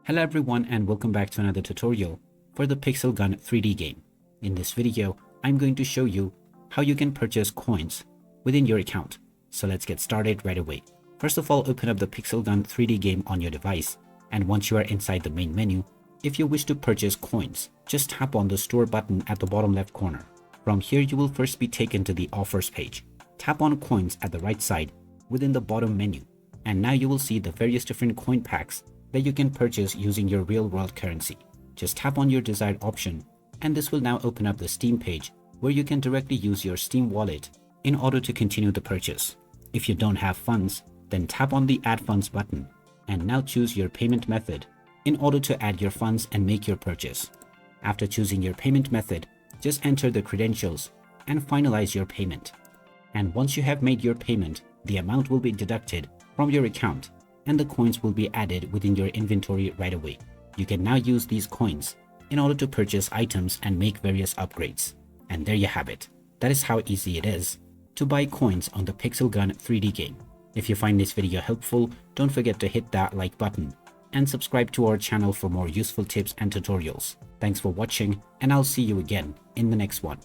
Hello everyone and welcome back to another tutorial for the Pixel Gun 3D game. In this video, I'm going to show you how you can purchase coins within your account. So let's get started right away. First of all, open up the Pixel Gun 3D game on your device, and once you are inside the main menu, if you wish to purchase coins, just tap on the store button at the bottom left corner. From here, you will first be taken to the offers page. Tap on coins at the right side within the bottom menu, and now you will see the various different coin packs that you can purchase using your real-world currency. Just tap on your desired option, and this will now open up the Steam page where you can directly use your Steam wallet in order to continue the purchase. If you don't have funds, then tap on the Add Funds button and now choose your payment method in order to add your funds and make your purchase. After choosing your payment method, just enter the credentials and finalize your payment. And once you have made your payment, the amount will be deducted from your account and the coins will be added within your inventory right away. You can now use these coins in order to purchase items and make various upgrades. And there you have it. That is how easy it is to buy coins on the Pixel Gun 3D game. If you find this video helpful, don't forget to hit that like button and subscribe to our channel for more useful tips and tutorials. Thanks for watching, and I'll see you again in the next one.